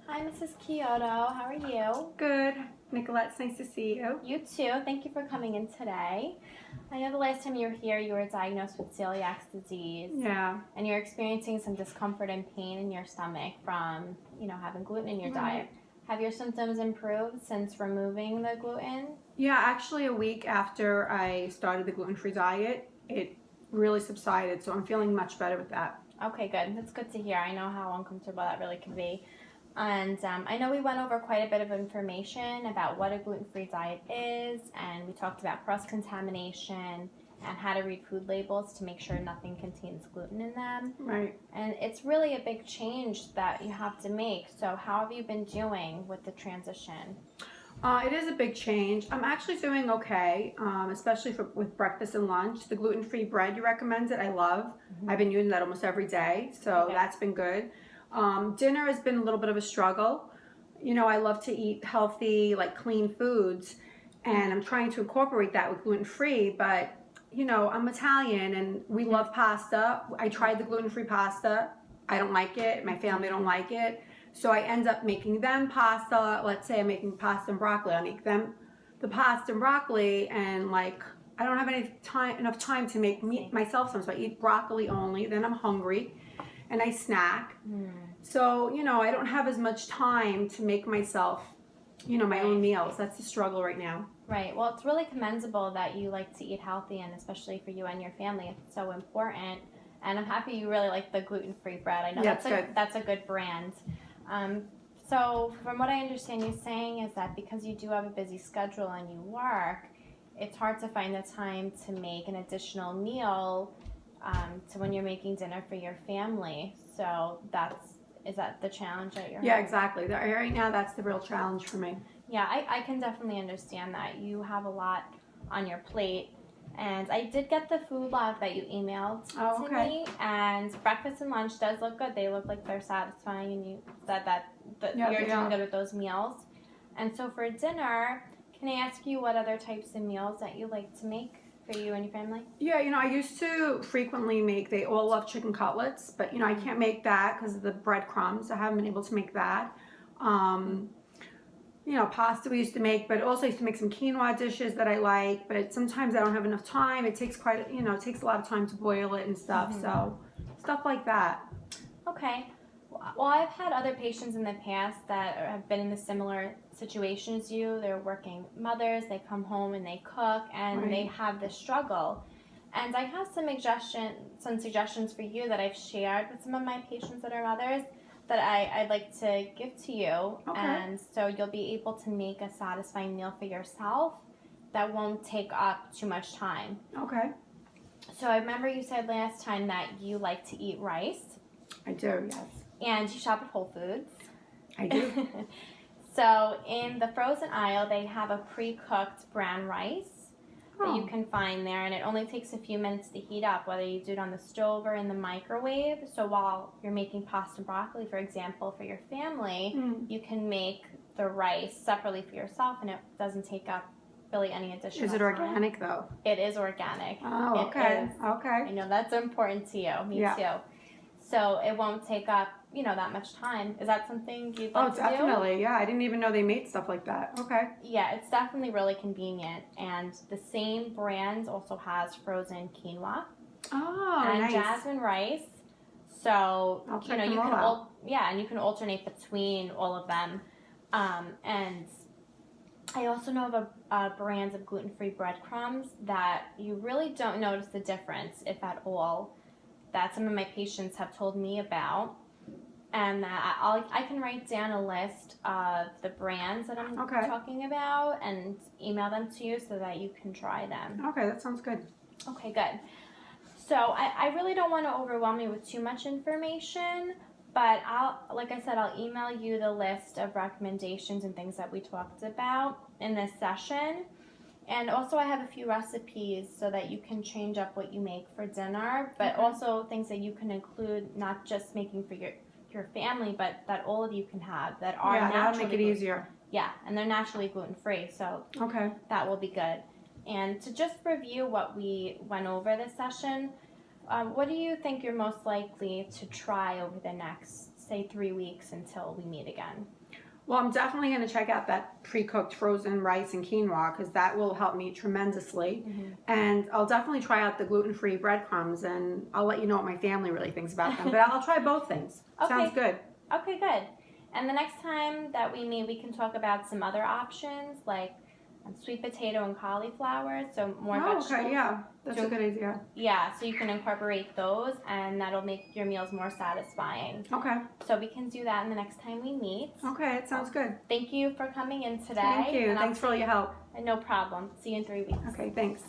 Hi, Mrs. Kyoto. How are you? Good. Nicolette, it's nice to see you. You too. Thank you for coming in today. I know the last time you were here, you were diagnosed with celiac disease. Yeah. And you're experiencing some discomfort and pain in your stomach from, having gluten in your diet. Have your symptoms improved since removing the gluten? Yeah, actually a week after I started the gluten-free diet, it really subsided, so I'm feeling much better with that. Okay, good. That's good to hear. I know how uncomfortable that really can be. And I know we went over quite a bit of information about what a gluten-free diet is, and we talked about cross-contamination and how to read food labels to make sure nothing contains gluten in them. Right. And it's really a big change that you have to make. So how have you been doing with the transition? It is a big change. I'm actually doing okay, especially with breakfast and lunch. The gluten-free bread you recommended, I love. Mm-hmm. I've been using that almost every day, so that's been good. Dinner has been a little bit of a struggle. I love to eat healthy, clean foods, and I'm trying to incorporate that with gluten-free, but I'm Italian and we love pasta. I tried the gluten-free pasta. I don't like it. My family don't like it. So I end up making them pasta. Let's say I'm making pasta and broccoli. I make them the pasta and broccoli, and I don't have enough time to make myself some. So I eat broccoli only. Then I'm hungry, and I snack. So I don't have as much time to make myself, my own meals. That's the struggle right now. Right. Well, it's really commendable that you like to eat healthy, and especially for you and your family, it's so important. And I'm happy you really like the gluten-free bread. I know that's a good brand. So from what I understand you saying is that because you do have a busy schedule and you work, it's hard to find the time to make an additional meal to when you're making dinner for your family. So is that the challenge that you're having? Yeah, exactly. Right now, that's the real challenge for me. Yeah, I can definitely understand that. You have a lot on your plate. And I did get the food log that you emailed to me, and breakfast and lunch does look good. They look like they're satisfying, and you said that you're doing good with those meals. And so for dinner, can I ask you what other types of meals that you like to make for you and your family? Yeah, I used to frequently make, they all love chicken cutlets, but I can't make that because of the breadcrumbs. I haven't been able to make that. Pasta we used to make, but also used to make some quinoa dishes that I like, but sometimes I don't have enough time. It takes it takes a lot of time to boil it and stuff, so stuff like that. Okay. Well, I've had other patients in the past that have been in a similar situation as you. They're working mothers, they come home and they cook, and they have this struggle. And I have some suggestions for you that I've shared with some of my patients that are mothers that I'd like to give to you. Okay. And so you'll be able to make a satisfying meal for yourself that won't take up too much time. Okay. So I remember you said last time that you like to eat rice. I do, yes. And you shop at Whole Foods. I do. So in the frozen aisle, they have a pre-cooked brown rice that you can find there, and it only takes a few minutes to heat up, whether you do it on the stove or in the microwave. So while you're making pasta and broccoli, for example, for your family, you can make the rice separately for yourself, and it doesn't take up really any additional time. Is it organic, though? It is organic. Oh, okay. Okay. I know that's important to you. Me too. So it won't take up, that much time. Is that something you'd like to do? Oh, definitely. Yeah, I didn't even know they made stuff like that. Okay. Yeah, it's definitely really convenient. And the same brand also has frozen quinoa. Oh, and nice. Jasmine rice. So, I'll check them all out. And you can alternate between all of them. And I also know of a brand of gluten-free breadcrumbs that you really don't notice the difference, if at all, that some of my patients have told me about. And I can write down a list of the brands that I'm talking about and email them to you so that you can try them. Okay, that sounds good. Okay, good. So I really don't want to overwhelm you with too much information, but like I said, I'll email you the list of recommendations and things that we talked about in this session. And also I have a few recipes so that you can change up what you make for dinner, but also things that you can include, not just making for your family, but that all of you can have that are naturally. That'll make it easier. Yeah, and they're naturally gluten-free, so that will be good. And to just review what we went over this session, what do you think you're most likely to try over the next, say, 3 weeks until we meet again? Well, I'm definitely going to check out that pre-cooked frozen rice and quinoa because that will help me tremendously. And I'll definitely try out the gluten-free breadcrumbs, and I'll let you know what my family really thinks about them. But I'll try both things. Okay. Sounds good. Okay, good. And the next time that we meet, we can talk about some other options like sweet potato and cauliflower, so more vegetables. Okay, yeah, that's a good idea. Yeah, so you can incorporate those, and that'll make your meals more satisfying. Okay. So we can do that in the next time we meet. Okay, it sounds good. Thank you for coming in today. Thank you. Thanks for all your help. No problem. See you in 3 weeks. Okay, thanks.